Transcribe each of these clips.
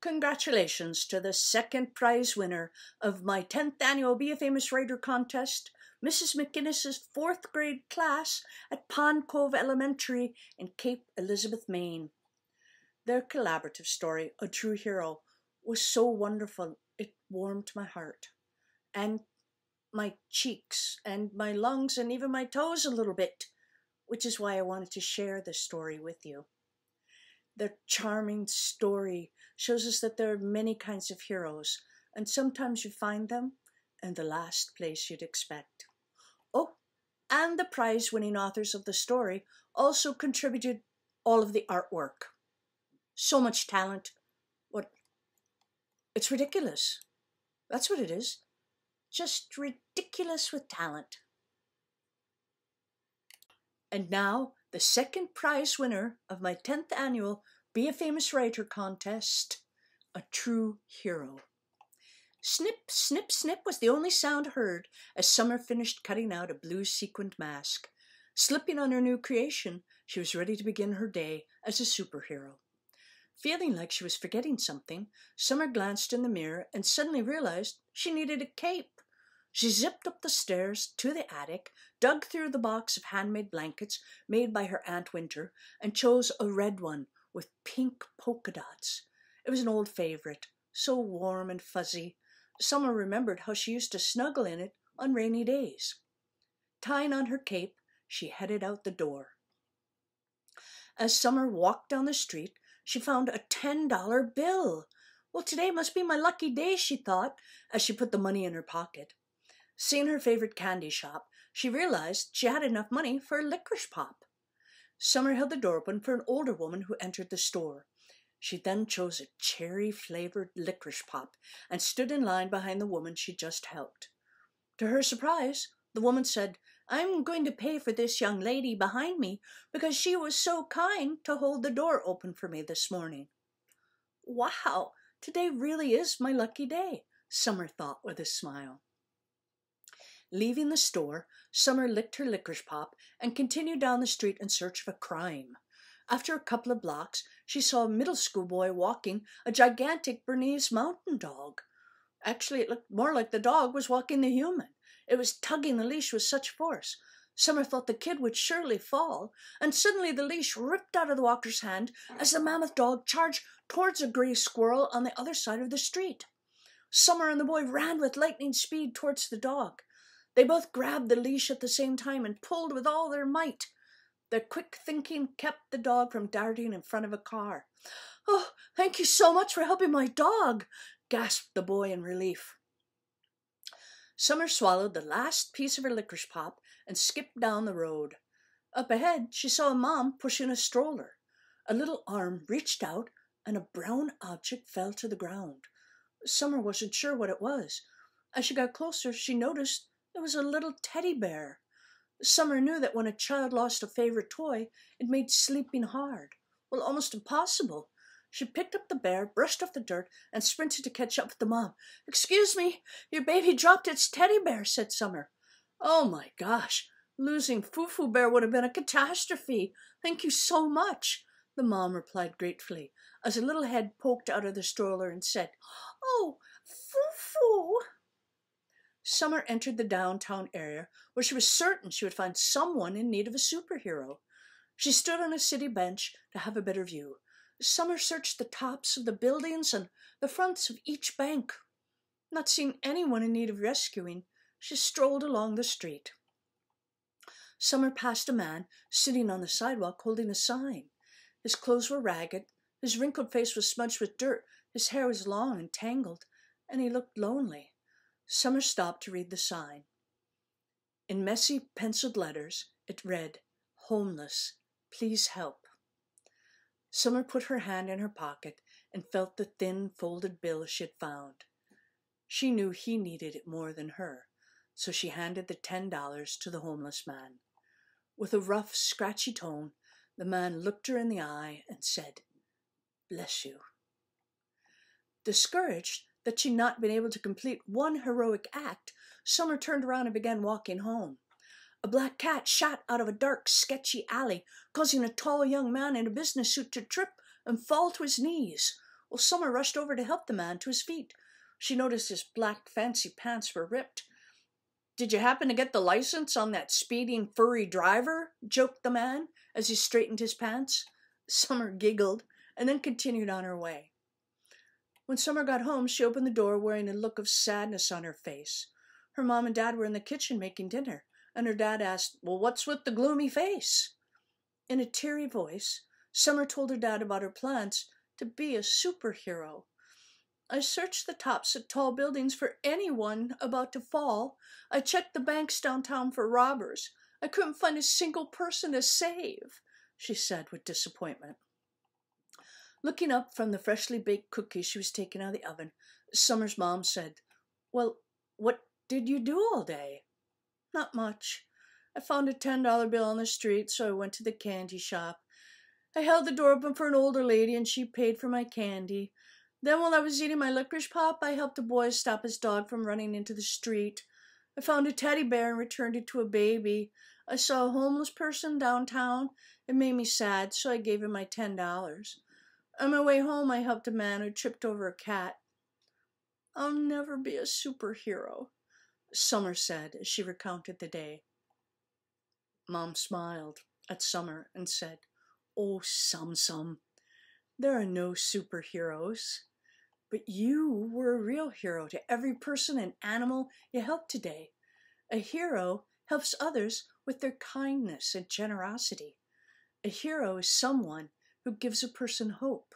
Congratulations to the second prize winner of my 10th annual Be a Famous Writer contest, Mrs. MacInnes' 4th grade class at Pond Cove Elementary in Cape Elizabeth, Maine. Their collaborative story, A True Hero, was so wonderful it warmed my heart, and my cheeks, and my lungs, and even my toes a little bit, which is why I wanted to share this story with you. Their charming story shows us that there are many kinds of heroes, and sometimes you find them in the last place you'd expect. Oh, and the prize-winning authors of the story also contributed all of the artwork. So much talent. It's ridiculous. That's what it is. Just ridiculous with talent. And now, the second prize winner of my 10th annual Be a Famous Writer contest, A True Hero. Snip, snip, snip was the only sound heard as Summer finished cutting out a blue sequined mask. Slipping on her new creation, she was ready to begin her day as a superhero. Feeling like she was forgetting something, Summer glanced in the mirror and suddenly realized she needed a cape. She zipped up the stairs to the attic, dug through the box of handmade blankets made by her Aunt Winter, and chose a red one with pink polka dots. It was an old favorite, so warm and fuzzy. Summer remembered how she used to snuggle in it on rainy days. Tying on her cape, she headed out the door. As Summer walked down the street, she found a $10 bill. Well, today must be my lucky day, she thought, as she put the money in her pocket. Seeing her favorite candy shop, she realized she had enough money for a licorice pop. Summer held the door open for an older woman who entered the store. She then chose a cherry-flavored licorice pop and stood in line behind the woman she just helped. To her surprise, the woman said, "I'm going to pay for this young lady behind me because she was so kind to hold the door open for me this morning." Wow, today really is my lucky day, Summer thought with a smile. Leaving the store, Summer licked her licorice pop and continued down the street in search of a crime. After a couple of blocks, she saw a middle school boy walking a gigantic Bernese mountain dog. Actually, it looked more like the dog was walking the human. It was tugging the leash with such force. Summer thought the kid would surely fall, and suddenly the leash ripped out of the walker's hand as the mammoth dog charged towards a gray squirrel on the other side of the street. Summer and the boy ran with lightning speed towards the dog. They both grabbed the leash at the same time and pulled with all their might. Their quick thinking kept the dog from darting in front of a car. "Oh, thank you so much for helping my dog," gasped the boy in relief. Summer swallowed the last piece of her licorice pop and skipped down the road. Up ahead, she saw a mom pushing a stroller. A little arm reached out and a brown object fell to the ground. Summer wasn't sure what it was. As she got closer, she noticed it was a little teddy bear. Summer knew that when a child lost a favorite toy, it made sleeping hard. Well, almost impossible. She picked up the bear, brushed off the dirt, and sprinted to catch up with the mom. "Excuse me, your baby dropped its teddy bear," said Summer. "Oh my gosh, losing Foo-Foo Bear would have been a catastrophe. Thank you so much," the mom replied gratefully, as a little head poked out of the stroller and said, "Oh, Foo-Foo." Summer entered the downtown area, where she was certain she would find someone in need of a superhero. She stood on a city bench to have a better view. Summer searched the tops of the buildings and the fronts of each bank. Not seeing anyone in need of rescuing, she strolled along the street. Summer passed a man sitting on the sidewalk holding a sign. His clothes were ragged, his wrinkled face was smudged with dirt, his hair was long and tangled, and he looked lonely. Summer stopped to read the sign. In messy, penciled letters, it read, "Homeless, please help." Summer put her hand in her pocket and felt the thin, folded bill she had found. She knew he needed it more than her, so she handed the $10 to the homeless man. With a rough, scratchy tone, the man looked her in the eye and said, "Bless you." Discouraged that she'd not been able to complete one heroic act, Summer turned around and began walking home. A black cat shot out of a dark, sketchy alley, causing a tall young man in a business suit to trip and fall to his knees. Well, Summer rushed over to help the man to his feet. She noticed his black fancy pants were ripped. "Did you happen to get the license on that speeding furry driver?" joked the man as he straightened his pants. Summer giggled and then continued on her way. When Summer got home, she opened the door wearing a look of sadness on her face. Her mom and dad were in the kitchen making dinner, and her dad asked, "Well, what's with the gloomy face?" In a teary voice, Summer told her dad about her plans to be a superhero. "I searched the tops of tall buildings for anyone about to fall. I checked the banks downtown for robbers. I couldn't find a single person to save," she said with disappointment. Looking up from the freshly baked cookies she was taking out of the oven, Summer's mom said, "Well, what did you do all day?" "Not much. I found a $10 bill on the street, so I went to the candy shop. I held the door open for an older lady, and she paid for my candy. Then while I was eating my licorice pop, I helped a boy stop his dog from running into the street. I found a teddy bear and returned it to a baby. I saw a homeless person downtown. It made me sad, so I gave him my $10. On my way home, I helped a man who tripped over a cat." "I'll never be a superhero," Summer said as she recounted the day. Mom smiled at Summer and said, "Oh, Sum, there are no superheroes. But you were a real hero to every person and animal you helped today. A hero helps others with their kindness and generosity. A hero is someone who gives a person hope."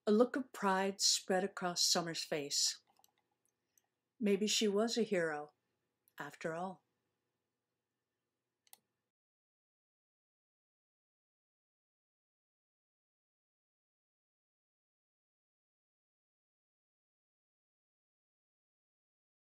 A look of pride spread across Summer's face. Maybe she was a hero, after all.